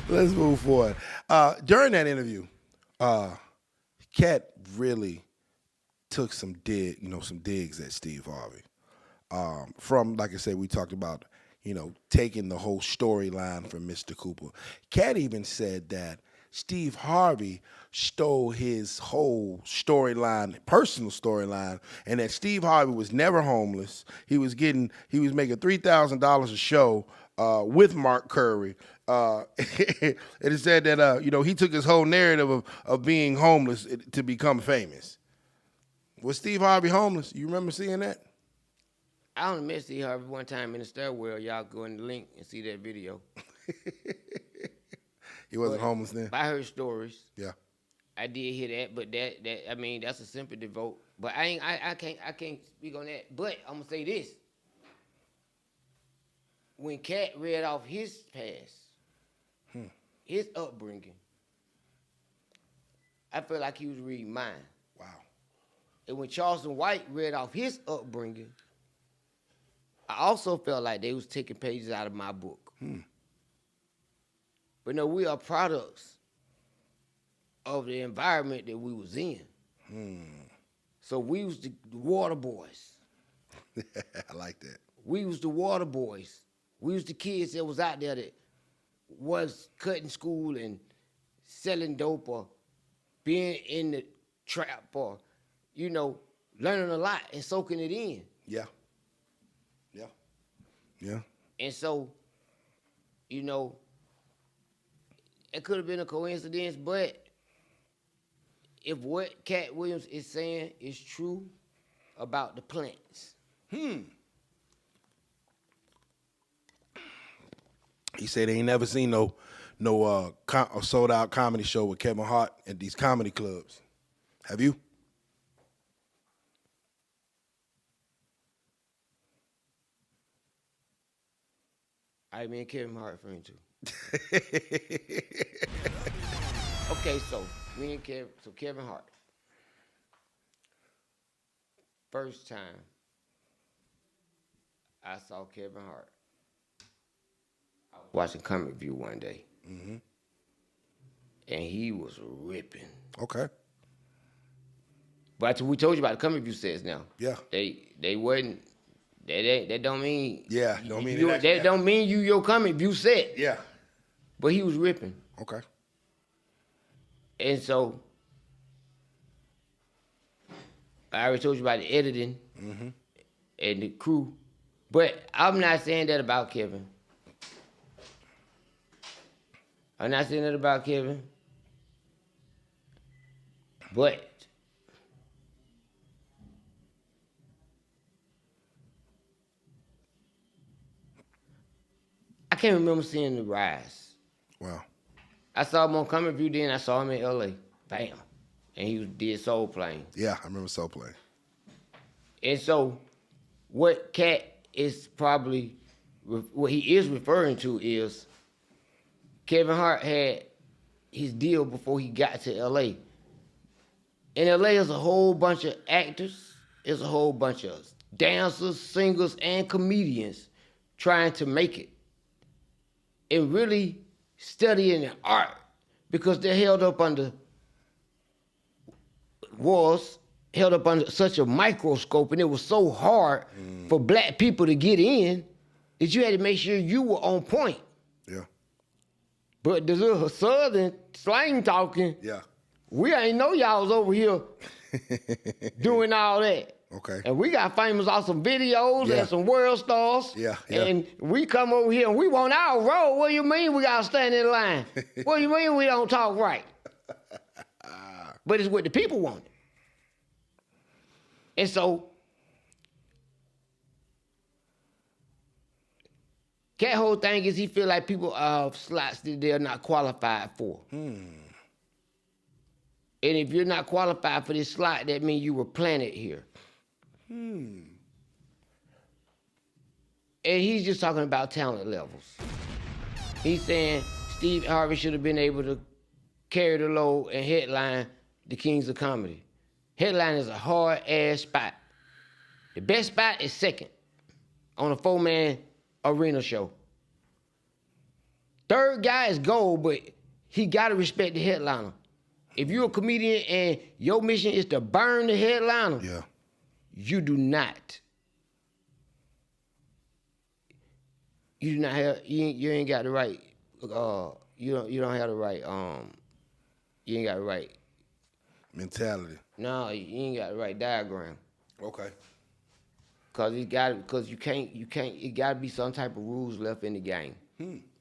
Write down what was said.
Let's move forward. During that interview, Cat really took some digs at Steve Harvey. From, like I said, we talked about, taking the whole storyline from Mr. Cooper. Cat even said that Steve Harvey stole his whole storyline, personal storyline, and that Steve Harvey was never homeless. He was making $3,000 a show with Mark Curry. It said that he took his whole narrative of being homeless to become famous. Was Steve Harvey homeless? You remember seeing that? I only met Steve Harvey one time in the stairwell. Y'all go in the link and see that video. He wasn't homeless then? I heard stories. Yeah. I did hear that, but that's a sympathy vote. But I can't speak on that. But I'm gonna say this. When Cat read off his past, his upbringing, I felt like he was reading mine. Wow. And when Charleston White read off his upbringing, I also felt like they was taking pages out of my book. But no, we are products of the environment that we was in. So we was the water boys. I like that. We was the water boys. We was the kids that was out there that was cutting school and selling dope or being in the trap or, learning a lot and soaking it in. Yeah. And so, it could have been a coincidence, but if what Cat Williams is saying is true about the plants. He said he ain't never seen no sold out comedy show with Kevin Hart at these comedy clubs. Have you? I mean Kevin Hart friend too. Okay, so Kevin Hart. First time I saw Kevin Hart, I was watching Comic View one day, and he was ripping. Okay. But we told you about the Comic View sets now. Yeah. They wasn't. That don't mean. Yeah, don't mean that don't mean you your Comic View set. Yeah. But he was ripping. Okay. And so I already told you about the editing and the crew. But I'm not saying that about Kevin. I'm not saying that about Kevin. But I can't remember seeing the rise. Wow. I saw him on Comic View, then I saw him in LA. Bam. And he did Soul Plane. Yeah, I remember Soul Plane. And so what Cat is probably, what he is referring to is Kevin Hart had his deal before he got to LA. In LA, there's a whole bunch of actors, there's a whole bunch of dancers, singers, and comedians trying to make it. And really studying the art because they're held up under such a microscope, and it was so hard for black people to get in that you had to make sure you were on point. Yeah. But the little southern slang talking, we ain't know y'all was over here doing all that. Okay. And we got famous awesome videos and some world stars. Yeah. And we come over here and we want our role. What do you mean we gotta stand in line? What do you mean we don't talk right? But it's what the people want. And so, Cat whole thing is he feel like people have slots that they're not qualified for. And if you're not qualified for this slot, that means you were planted here. And he's just talking about talent levels. He's saying Steve Harvey should have been able to carry the load and headline the Kings of Comedy. Headline is a hard-ass spot. The best spot is second on a 4-man arena show. Third guy is gold, but he gotta respect the headliner. If you're a comedian and your mission is to burn the headliner, Yeah. you do not. You do not have. You ain't got the right. You don't have the right. You ain't got the right. Mentality. No, you ain't got the right diagram. Okay. Cause you can't. It gotta be some type of rules left in the game.